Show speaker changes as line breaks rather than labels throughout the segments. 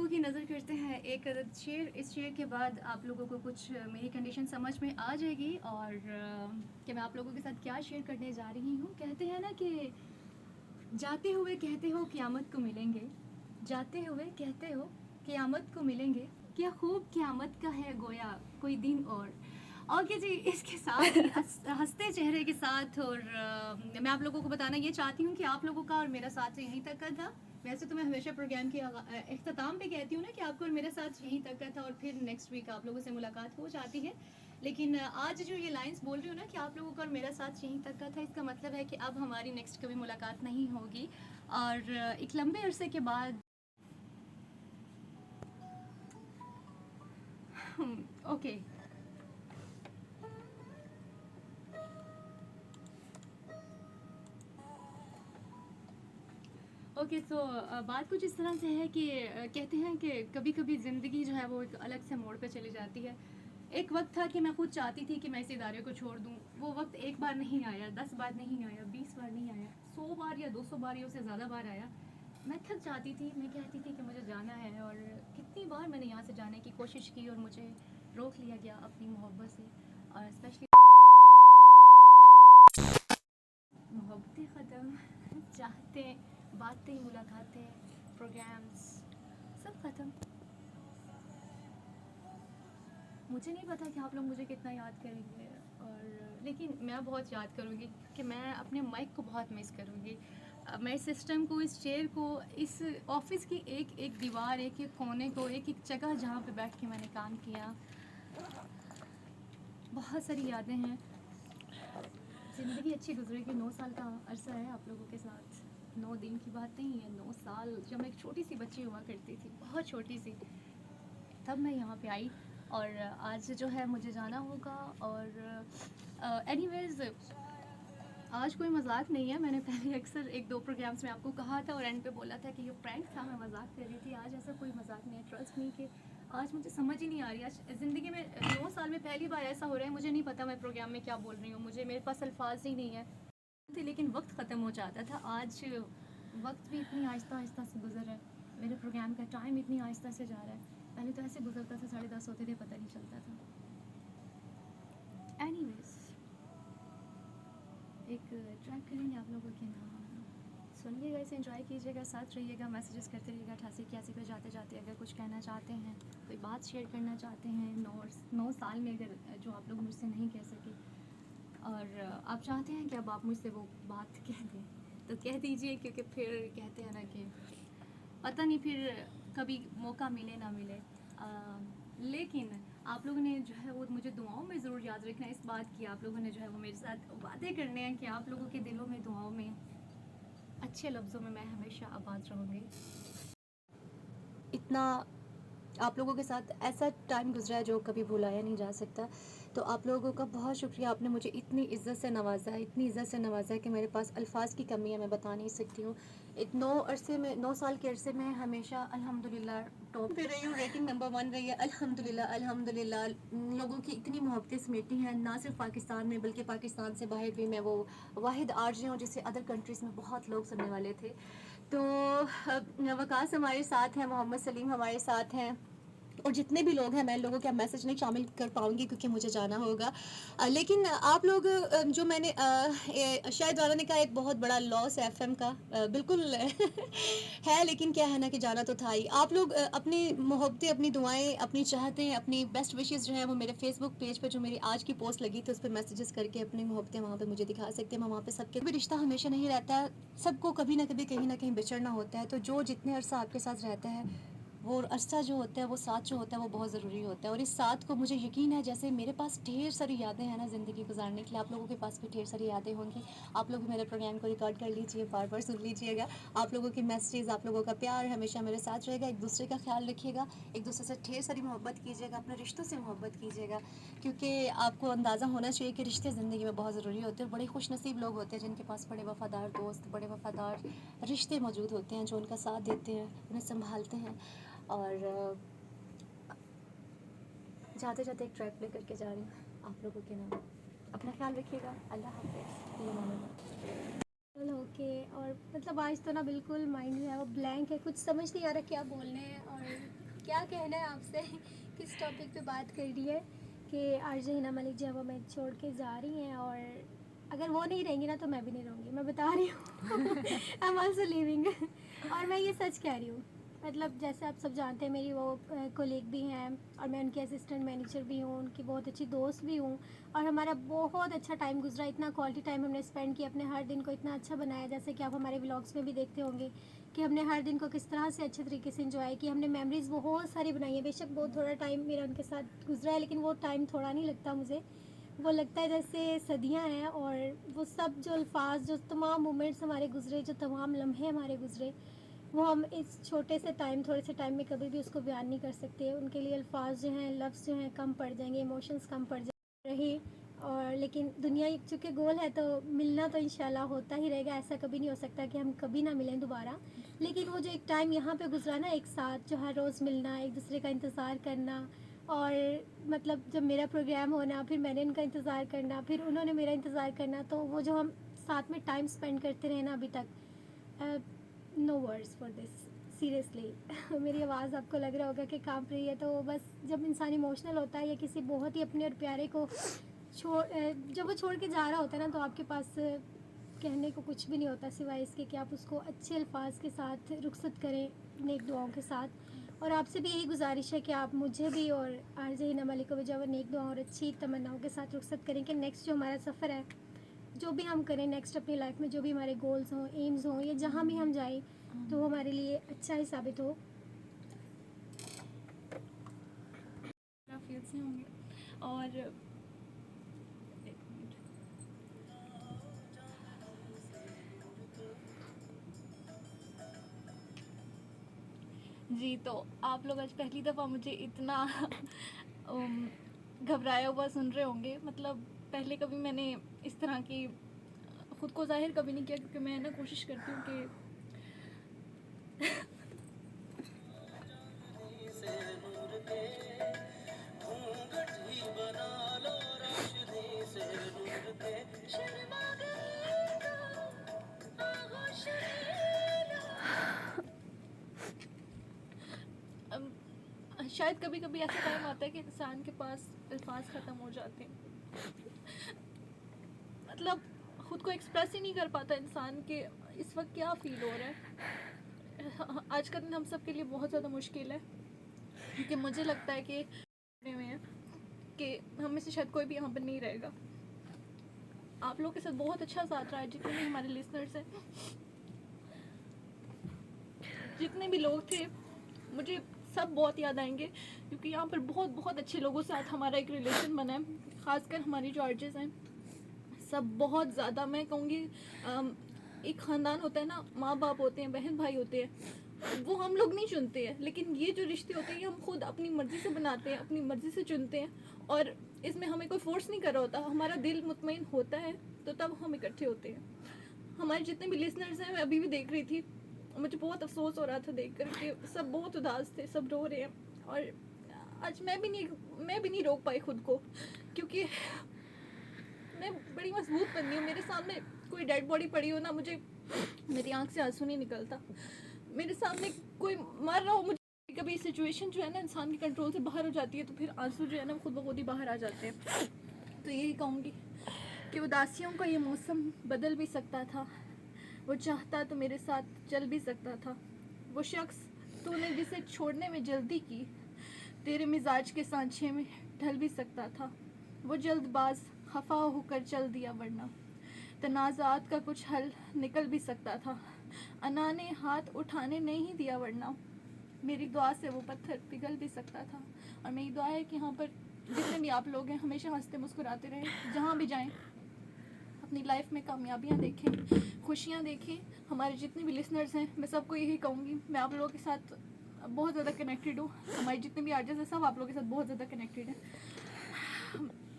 लोगों की नज़र करते हैं एक अदद शेर। इस शेर के बाद आप लोगों को कुछ मेरी कंडीशन समझ में आ जाएगी और कि मैं आप लोगों के साथ क्या शेयर करने जा रही हूँ। कहते हैं ना कि जाते हुए कहते हो क़यामत को मिलेंगे, जाते हुए कहते हो क़यामत को मिलेंगे, क्या खूब क़यामत का है गोया कोई दिन और। ओके जी, इसके साथ ही हंसते चेहरे के साथ और मैं आप लोगों को बताना ये चाहती हूँ कि आप लोगों का और मेरा साथ यहीं तक का था। वैसे तो मैं हमेशा प्रोग्राम के इख्तिताम पे कहती हूँ ना कि आपको और मेरा साथ यहीं तक का था और फिर नेक्स्ट वीक आप लोगों से मुलाकात हो जाती है। लेकिन आज जो ये लाइंस बोल रही हूँ ना कि आप लोगों का और मेरा साथ यहीं तक का था, इसका मतलब है कि अब हमारी नेक्स्ट कभी मुलाकात नहीं होगी और एक लंबे अरसे के बाद ओके। ओके सो बात कुछ इस तरह से है कि कहते हैं कि कभी कभी ज़िंदगी जो है वो एक अलग से मोड़ पे चली जाती है। एक वक्त था कि मैं खुद चाहती थी कि मैं इस इदारे को छोड़ दूँ। वो वक्त एक बार नहीं आया, 10 बार नहीं आया, 20 बार नहीं आया, 100 बार या 200 बार या उससे ज़्यादा बार आया। मैं थक जाती थी, मैं कहती थी कि मुझे जाना है और कितनी बार मैंने यहाँ से जाने की कोशिश की और मुझे रोक लिया गया अपनी मोहब्बत से। और स्पेशली मोहब्बतें ख़त्म, चाहते, बातें, मुलाकातें, प्रोग्राम्स सब ख़त्म। मुझे नहीं पता कि आप लोग मुझे कितना याद करेंगे और लेकिन मैं बहुत याद करूँगी कि मैं अपने माइक को बहुत मिस करूँगी। मैं इस सिस्टम को, इस चेयर को, इस ऑफ़िस की एक एक दीवार, एक एक कोने को, एक एक जगह जहाँ पे बैठ के मैंने काम किया। बहुत सारी यादें हैं। ज़िंदगी अच्छी गुजरेगी। 9 साल का अरसा है आप लोगों के साथ। 9 दिन की बात नहीं है, 9 साल। जब मैं एक छोटी सी बच्ची हुआ करती थी, बहुत छोटी सी, तब मैं यहाँ पे आई और आज जो है मुझे जाना होगा। और एनीवेज़ आज कोई मजाक नहीं है। मैंने पहले अक्सर 1-2 प्रोग्राम्स में आपको कहा था और एंड पे बोला था कि ये प्रैंक था, मैं मजाक कर रही थी। आज ऐसा कोई मजाक नहीं है। ट्रस्ट मी कि आज मुझे समझ ही नहीं आ रही। आज ज़िंदगी में 9 साल में पहली बार ऐसा हो रहा है, मुझे नहीं पता मैं प्रोग्राम में क्या बोल रही हूँ। मुझे, मेरे पास अल्फाज ही नहीं है थे, लेकिन वक्त ख़त्म हो जाता था। आज वक्त भी इतनी आहिस्ता आहिस्ता से गुजर रहा है। मेरे प्रोग्राम का टाइम इतनी आहिस्ता से जा रहा है। पहले तो ऐसे गुजरता था, 10:30 होते थे, पता नहीं चलता था। एनीवेज, एक ट्रैक करेंगे आप लोगों के नाम। सुनिएगा, इसे एंजॉय कीजिएगा, साथ रहिएगा, मैसेजेस करते रहिएगा 8881 पे। जाते जाते अगर कुछ कहना चाहते हैं, कोई बात शेयर करना चाहते हैं 9 साल में, अगर जो आप लोग मुझसे नहीं कह सके और आप चाहते हैं कि अब आप मुझसे वो बात कह दें, तो कह दीजिए। क्योंकि फिर कहते हैं ना कि पता नहीं फिर कभी मौका मिले ना मिले। लेकिन आप लोगों ने जो है वो मुझे दुआओं में ज़रूर याद रखना है इस बात की। आप लोगों ने जो है वो मेरे साथ वादे करने हैं कि आप लोगों के दिलों में, दुआओं में, अच्छे लफ्ज़ों में मैं हमेशा आबाद रहूँगी। इतना आप लोगों के साथ ऐसा टाइम गुजरा है जो कभी भुलाया नहीं जा सकता। तो आप लोगों का बहुत शुक्रिया, आपने मुझे इतनी इज़्ज़त से नवाज़ा है, इतनी इज़्ज़त से नवाज़ा है कि मेरे पास अल्फाज की कमी है, मैं बता नहीं सकती हूँ। 9 साल के अरसे में हमेशा अल्हम्दुलिल्लाह टॉप पे रही हूँ, रेटिंग नंबर 1 रही है। अल्हम्दुलिल्लाह अल्हम्दुलिल्लाह। लोगों की इतनी मोहब्बतें समेटी हैं, ना सिर्फ पाकिस्तान में बल्कि पाकिस्तान से बाहर भी। मैं वो वाहिद आरजे हूँ जिसे अदर कंट्रीज़ में बहुत लोग सुनने वाले थे। तो वकास हमारे साथ हैं, मोहम्मद सलीम हमारे साथ हैं और जितने भी लोग हैं। मैं लोगों के मैसेज नहीं शामिल कर पाऊँगी क्योंकि मुझे जाना होगा। लेकिन आप लोग जो मैंने शायद वाला ने कहा एक बहुत बड़ा लॉस है एफएम का। बिल्कुल है, लेकिन क्या है ना कि जाना तो था ही। आप लोग अपनी मोहब्बतें, अपनी दुआएँ, अपनी चाहतें, अपनी बेस्ट विशेज़ जो हैं वो मेरे फेसबुक पेज पे जो मेरी आज की पोस्ट लगी थी उस पर मैसेजेस करके अपनी मोहब्बतें वहाँ पे मुझे दिखा सकते हैं। मैं वहाँ पे सबके भी रिश्ता हमेशा नहीं रहता है, सबको कभी ना कभी कहीं ना कहीं बिछड़ना होता है। तो जो जितने अरसा आपके साथ रहता है, वो अरसा जो होता है, वो साथ जो होता है वो बहुत ज़रूरी होता है। और इस साथ को मुझे यकीन है, जैसे मेरे पास ढेर सारी यादें हैं ना ज़िंदगी गुजारने के लिए, आप लोगों के पास भी ढेर सारी यादें होंगी। आप लोग भी मेरे प्रोग्राम को रिकॉर्ड कर लीजिए, बार बार सुन लीजिएगा। आप लोगों के मैसेज, आप लोगों का प्यार हमेशा मेरे साथ रहेगा। एक दूसरे का ख्याल रखिएगा, एक दूसरे से ढेर सारी मोहब्बत कीजिएगा, अपने रिश्तों से मोहब्बत कीजिएगा। क्योंकि आपको अंदाज़ा होना चाहिए कि रिश्ते ज़िंदगी में बहुत ज़रूरी होते हैं। बड़े खुशनसीब लोग होते हैं जिनके पास बड़े वफ़ादार दोस्त, बड़े वफ़ादार रिश्ते मौजूद होते हैं, जो उनका साथ देते हैं, उन्हें संभालते हैं। और जाते जाते एक ट्रैक प्ले करके जा रही हूँ आप लोगों के नाम। अपना ख्याल रखिएगा। अल्लाह हाफ़िज़। चलो ओके। और मतलब आज तो ना बिल्कुल माइंड जो है वो ब्लैंक है, कुछ समझ नहीं आ रहा क्या बोलना है। और
क्या कहना है आपसे किस टॉपिक पे बात कर रही है कि आरजे हिना मलिक जो है वो मैं छोड़ के जा रही हैं, और अगर वो नहीं रहेंगी ना तो मैं भी नहीं रहूँगी, मैं बता रही हूँ। I am also living. और मैं ये सच कह रही हूँ। मतलब जैसे आप सब जानते हैं, मेरी वो कोलीग भी हैं और मैं उनकी असिस्टेंट मैनेजर भी हूँ, उनकी बहुत अच्छी दोस्त भी हूँ। और हमारा बहुत अच्छा टाइम गुजरा, इतना क्वालिटी टाइम हमने स्पेंड किया, अपने हर दिन को इतना अच्छा बनाया, जैसे कि आप हमारे व्लॉग्स में भी देखते होंगे कि हमने हर दिन को किस तरह से अच्छे तरीके से एंजॉय किया। हमने मेमोरीज़ बहुत सारी बनाई है। बेशक बहुत थोड़ा टाइम मेरा उनके साथ गुजरा है, लेकिन वो टाइम थोड़ा नहीं लगता मुझे, वो लगता है जैसे सदियां हैं। और वो सब जो अल्फाज, जो तमाम मोमेंट्स हमारे गुजरे, जो तमाम लम्हे हमारे गुजरे, वो हम इस छोटे से टाइम, थोड़े से टाइम में कभी भी उसको बयान नहीं कर सकते। उनके लिए अल्फाज जो हैं, लफ्ज़ जो हैं कम पड़ जाएंगे, इमोशंस कम पड़ जाएंगे रही। और लेकिन दुनिया एक चूँकि गोल है, तो मिलना तो इंशाल्लाह होता ही रहेगा। ऐसा कभी नहीं हो सकता कि हम कभी ना मिलें दोबारा। लेकिन वो जो एक टाइम यहाँ पे गुजरा ना एक साथ, जो हर रोज़ मिलना, एक दूसरे का इंतज़ार करना, और मतलब जब मेरा प्रोग्राम होना, फिर मैंने उनका इंतज़ार करना, फिर उन्होंने मेरा इंतज़ार करना, तो वो जो हम साथ में टाइम स्पेंड करते रहे ना अभी तक, no words for this, seriously. मेरी आवाज़ आपको लग रहा होगा कि काँप रही है, तो बस जब इंसान इमोशनल होता है या किसी बहुत ही अपने और प्यारे को जब वो छोड़ के जा रहा होता है ना, तो आपके पास कहने को कुछ भी नहीं होता सिवाय इसके कि आप उसको अच्छे अल्फाज के साथ रुखसत करें, नेक दुआओं के साथ। और आपसे भी यही गुजारिश है कि आप मुझे भी और आरजे हिना मलिक को भी जो है नेक दुआओं और अच्छी तमन्नाओं के साथ रुखसत करें कि नेक्स्ट जो हमारा सफ़र है, जो भी हम करें नेक्स्ट अपनी लाइफ में, जो भी हमारे गोल्स हों, एम्स हों, या जहाँ भी हम जाएं, तो वो हमारे लिए अच्छा ही साबित हो।
काफ़ी अच्छे होंगे। और जी, तो आप लोग आज पहली दफ़ा मुझे इतना घबराया हुआ सुन रहे होंगे। मतलब पहले कभी मैंने इस तरह की ख़ुद को ज़ाहिर कभी नहीं किया, क्योंकि मैं ना कोशिश करती हूँ कि शायद कभी कभी ऐसा टाइम आता है कि इंसान के पास अल्फाज ख़त्म हो जाते हैं। मतलब ख़ुद को एक्सप्रेस ही नहीं कर पाता इंसान के इस वक्त क्या फ़ील हो रहा है। आज का दिन हम सब के लिए बहुत ज़्यादा मुश्किल है, क्योंकि मुझे लगता है कि में है कि हम में से शायद कोई भी यहाँ पर नहीं रहेगा। आप लोग के साथ बहुत अच्छा साथ रहा है, जितने भी हमारे लिसनर्स हैं, जितने भी लोग थे, मुझे सब बहुत याद आएंगे, क्योंकि यहाँ पर बहुत बहुत अच्छे लोगों के साथ हमारा एक रिलेशन बना है। ख़ासकर हमारी जो आर्टिस्ट हैं, सब बहुत ज़्यादा, मैं कहूँगी एक ख़ानदान होता है ना, माँ बाप होते हैं, बहन भाई होते हैं, वो हम लोग नहीं चुनते हैं, लेकिन ये जो रिश्ते होते हैं ये हम खुद अपनी मर्ज़ी से बनाते हैं, अपनी मर्ज़ी से चुनते हैं। और इसमें हमें कोई फोर्स नहीं कर रहा होता, हमारा दिल मुतमईन होता है तो तब हम इकट्ठे होते हैं। हमारे जितने भी लिसनर्स हैं, मैं अभी भी देख रही थी, मुझे बहुत अफसोस हो रहा था देख कर के सब बहुत उदास थे, सब रो रहे हैं। और आज मैं भी नहीं रोक पाई खुद को, क्योंकि मैं बड़ी मजबूत बंदी हूँ। मेरे सामने कोई डेड बॉडी पड़ी हो ना, मुझे मेरी आंख से आंसू नहीं निकलता। मेरे सामने कोई मर रहा हो, मुझे कभी सिचुएशन जो है ना इंसान के कंट्रोल से बाहर हो जाती है, तो फिर आंसू जो है ना खुद ब खुद ही बाहर आ जाते हैं। तो यही कहूँगी कि उदासियों का ये मौसम बदल भी सकता था, वो चाहता तो मेरे साथ चल भी सकता था। वो शख्स तूने जिसे छोड़ने में जल्दी की, तेरे मिजाज के सांचे में ढल भी सकता था। वो जल्दबाज खफा होकर चल दिया, वरना तनाज़ात का कुछ हल निकल भी सकता था। अना ने हाथ उठाने नहीं दिया, वरना मेरी दुआ से वो पत्थर पिघल भी सकता था। और मेरी दुआ है कि यहाँ पर जितने भी आप लोग हैं, हमेशा हंसते मुस्कुराते रहें, जहाँ भी जाएं, अपनी लाइफ में कामयाबियाँ देखें, खुशियाँ देखें। हमारे जितने भी लिसनर्स हैं, मैं सबको यही कहूँगी, मैं आप लोगों के साथ बहुत ज़्यादा कनेक्टेड हूँ। हमारे जितने भी आर्टिस्ट हैं, सब आप लोगों के साथ बहुत ज़्यादा कनेक्टेड हैं।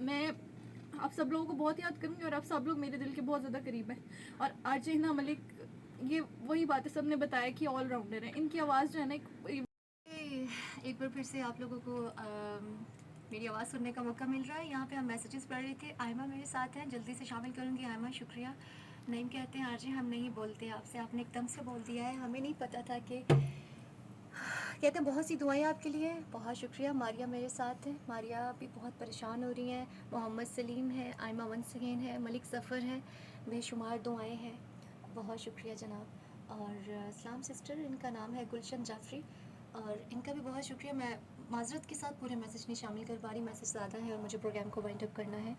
मैं आप सब लोगों को बहुत याद करूँगी, और आप सब लोग मेरे दिल के बहुत ज़्यादा करीब हैं। और आरजे हिना मलिक, ये वही बात है, सब ने बताया कि ऑलराउंडर है। इनकी आवाज़ जो है ना,
एक बार फिर से आप लोगों को मेरी आवाज़ सुनने का मौका मिल रहा है। यहाँ पे हम मैसेजेस पढ़ रहे थे। आयमा मेरे साथ हैं, जल्दी से शामिल करूँगी। आयमा शुक्रिया। नईम कहते हैं आरजे हम नहीं बोलते आपसे, आपने एकदम से बोल दिया है, हमें नहीं पता था कि कहते हैं बहुत सी दुआएं आपके लिए, बहुत शुक्रिया। मारिया मेरे साथ है, मारिया भी बहुत परेशान हो रही हैं, मोहम्मद सलीम है, आयमा वंस अगेन है, मलिक ज़फ़र है, बेशुमार दुआएं हैं, बहुत शुक्रिया जनाब। और इस्लाम सिस्टर, इनका नाम है गुलशन जाफरी, और इनका भी बहुत शुक्रिया। मैं माज़रत के साथ पूरे मैसेज नहीं शामिल कर पा रही, मैसेज ज़्यादा है और मुझे प्रोग्राम को वाइंड अप करना है।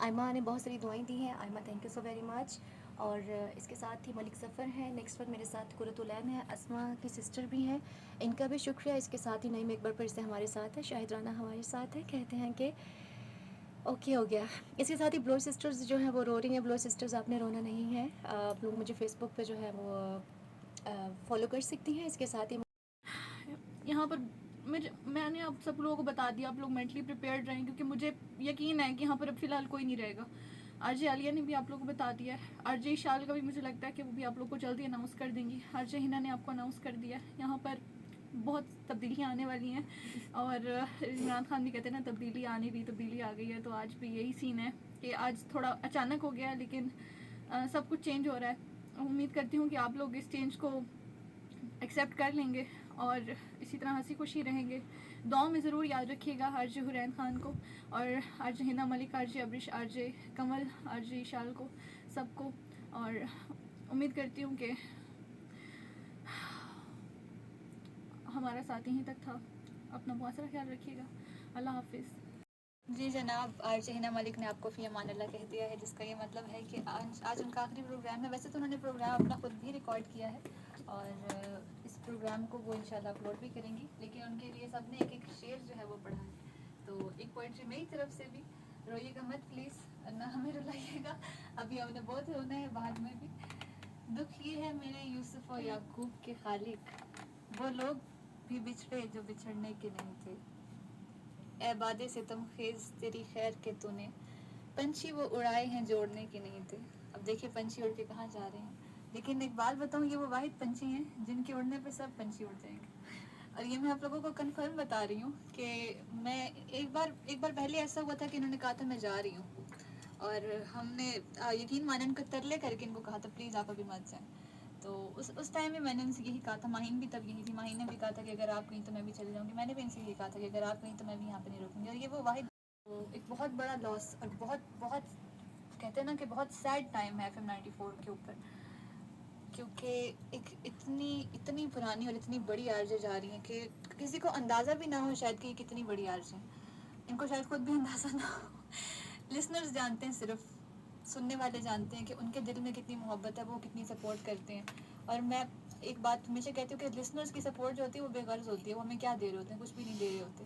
आयमा ने बहुत सारी दुआएं दी हैं, Aima thank you so very much. और इसके साथ ही मलिक ज़फ़र हैं, नेक्स्ट वन मेरे साथ कुरतुलैन है, अस्मा की सिस्टर भी हैं, इनका भी शुक्रिया। इसके साथ ही नईम एक बार फिर से हमारे साथ है, शाहिद राना हमारे साथ है, कहते हैं कि ओके हो गया। इसके साथ ही ब्लो सिस्टर्स जो हैं वो रो रही हैं। ब्लो सिस्टर्स आपने रोना नहीं है, आप लोग मुझे फ़ेसबुक पे जो है वो फॉलो कर सकती हैं। इसके साथ ही
यहाँ पर मैंने अब सब लोगों को बता दिया, आप लोग मेंटली प्रिपेयर्ड रहें, क्योंकि मुझे यकीन है कि यहाँ पर अब फ़िलहाल कोई नहीं रहेगा। आरजे आलिया ने भी आप लोगों को बता दिया है, आरजे इशाल का भी मुझे लगता है कि वो भी आप लोग को जल्दी अनाउंस कर देंगी। आरजे हिना ने आपको अनाउंस कर दिया है। यहाँ पर बहुत तब्दीलियाँ आने वाली हैं, और इमरान खान भी कहते हैं ना, तब्दीली आनी भी तब्दीली आ गई है। तो आज भी यही सीन है कि आज थोड़ा अचानक हो गया है, लेकिन सब कुछ चेंज हो रहा है। उम्मीद करती हूँ कि आप लोग इस चेंज को एक्सेप्ट कर लेंगे और इसी तरह हंसी खुशी रहेंगे। दुआओं में ज़रूर याद रखिएगा आरजे हुरैन खान को, और RJ Hina Malik, RJ Abrish, RJ Kamal, RJ Ishal को, सबको। और उम्मीद करती हूँ कि हमारा साथ यहीं तक था। अपना बहुत सारा ख्याल रखिएगा। अल्लाह हाफिज़।
जी जनाब, आरजे हिना मलिक ने आपको फ़ी अमान अल्लाह कह दिया है, जिसका ये मतलब है कि आज उनका आखिरी प्रोग्राम है। वैसे तो उन्होंने प्रोग्राम अपना खुद भी रिकॉर्ड किया है, और इस प्रोग्राम को वो इंशाल्लाह अपलोड भी करेंगी, लेकिन उनके लिए सब ने एक एक शेर जो है वो पढ़ा है। तो एक पोइट्री मेरी तरफ से भी, रोइएगा मत प्लीज़, ना हमें रुलाइएगा, अभी हमने बहुत रोना है बाद में भी। दुख ये है मेरे यूसुफ और याकूब के खालिक, वो लोग भी बिछड़े जो बिछड़ने के नहीं थे। ऐबादे सितम खेज तेरी खैर के तूने, पंछी वो उड़ाए हैं जोड़ने के नहीं थे। अब देखिए पंछी उड़ के कहाँ जा रहे हैं, लेकिन एक बात बताऊँ, ये वो वाहिद पंछी हैं जिनके उड़ने पे सब पंछी उड़ जाएंगे। और ये मैं आप लोगों को कंफर्म बता रही हूँ कि मैं एक बार पहले ऐसा हुआ था कि इन्होंने कहा था मैं जा रही हूँ, और हमने यकीन माने उनको तरले करके इनको कहा था प्लीज़ आप अभी मत जाएं। तो उस टाइम में मैंने उनसे यही कहा था, माहीन भी तब यही थी, माहीन ने भी कहा था कि अगर आप कहीं तो मैं भी चली जाऊँगी, मैंने भी इनसे यही कहा था कि अगर आप कहीं तो मैं भी यहाँ पे नहीं रुकूँगी। और ये वो वाहिद एक बहुत बड़ा लॉस, और बहुत बहुत कहते हैं ना कि बहुत सैड टाइम है FM 94 के ऊपर, क्योंकि एक इतनी पुरानी और इतनी बड़ी आरजे जा रही हैं कि किसी को अंदाज़ा भी ना हो शायद कि ये कितनी बड़ी आरजे हैं। इनको शायद खुद भी अंदाज़ा ना हो। लिसनर्स जानते हैं, सिर्फ सुनने वाले जानते हैं कि उनके दिल में कितनी मोहब्बत है, वो कितनी सपोर्ट करते हैं। और मैं एक बात हमेशा कहती हूँ कि लिसनर्स की सपोर्ट जो होती है वो बेगर्ज होती है, वो हमें क्या दे रहे होते हैं, कुछ भी नहीं दे रहे होते।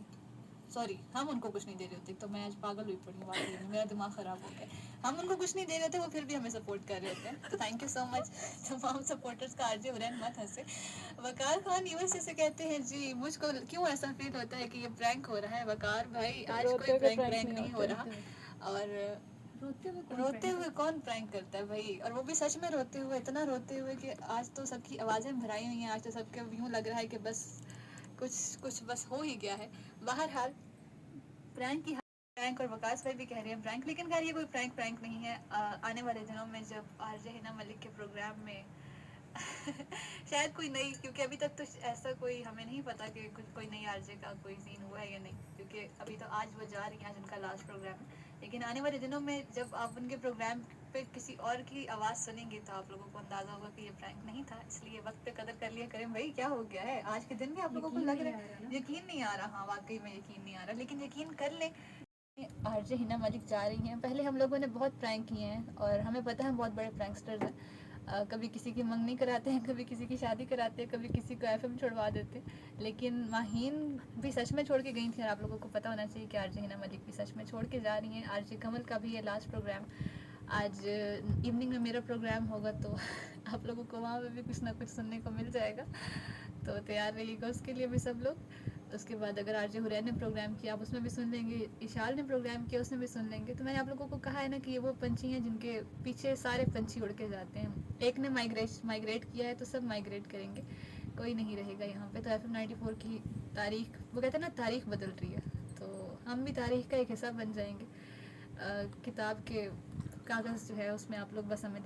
सॉरी, हम उनको कुछ नहीं दे रहे होते। तो मैं आज पागल हुई पड़ी हूँ, वाकई में मेरा दिमाग ख़राब हो गया। हम उनको कुछ नहीं दे रहे थे, वो फिर भी हमें सपोर्ट कर रहे होते हैं। तो थैंक यू सो मच तमाम सपोर्टर्स का। आरजे हुरैन मत हंसे। वकार खान यूएसए से कहते हैं, जी मुझको क्यों ऐसा फील होता है कि ये प्रैंक हो रहा है। वकार भाई, आज कोई प्रैंक नहीं हो रहा, और रोते हुए कौन प्रैंक करता है भाई, और वो भी सच में रोते हुए, इतना रोते हुए कि आज तो सबकी आवाज़ें भराई हुई हैं, आज तो सबके यूँ लग रहा है कि बस कुछ बस हो ही गया है। बहरहाल प्रैंक और वकास भाई भी कह रहे हैं प्रैंक, लेकिन खैर ये कोई प्रैंक नहीं है। आने वाले दिनों में जब आरजे हिना मलिक के प्रोग्राम में शायद कोई नई, क्योंकि अभी तक तो ऐसा कोई हमें नहीं पता कि कोई नई आरजे का कोई सीन हुआ है या नहीं, क्योंकि अभी तो आज वो जा रही हैं, आज उनका लास्ट प्रोग्राम है। लेकिन आने वाले दिनों में जब आप उनके प्रोग्राम पे किसी और की आवाज़ सुनेंगे तो आप लोगों को अंदाज़ा होगा कि ये प्रैंक नहीं था। इसलिए वक्त पे कदर कर लिया करें भाई, क्या हो गया है आज के दिन में आप लोगों को लग रहा है यकीन नहीं आ रहा। हाँ वाकई में यकीन नहीं आ रहा, लेकिन यकीन कर लें, आरजे हिना मलिक जा रही हैं। पहले हम लोगों ने बहुत प्रैंक किए हैं और हमें पता है हम बहुत बड़े प्रैंकस्टर्स हैं। कभी किसी की मंगनी कराते हैं, कभी किसी की शादी कराते हैं, कभी किसी को FM छोड़वा देते हैं। लेकिन माहीन भी सच में छोड़ के गई थी, और आप लोगों को पता होना चाहिए कि आरजे हिना मलिक भी सच में छोड़ के जा रही हैं। आरजे कमल का भी ये लास्ट प्रोग्राम, आज इवनिंग में मेरा प्रोग्राम होगा, तो आप लोगों को वहाँ पे भी कुछ ना कुछ सुनने को मिल जाएगा, तो तैयार रहिएगा उसके लिए भी सब लोग। उसके बाद अगर आरजे हुरैन ने प्रोग्राम किया आप उसमें भी सुन लेंगे, इशाल ने प्रोग्राम किया उसमें भी सुन लेंगे। तो मैंने आप लोगों को कहा है ना कि ये वो पंछी हैं जिनके पीछे सारे पंछी उड़ के जाते हैं। एक ने माइग्रेट किया है तो सब माइग्रेट करेंगे, कोई नहीं रहेगा यहाँ पे। तो FM 94 की तारीख, वो कहते हैं ना तारीख बदल रही है, तो हम भी तारीख का एक हिस्सा बन जाएंगे। किताब के कागज़ जो है उसमें आप लोग बस हमें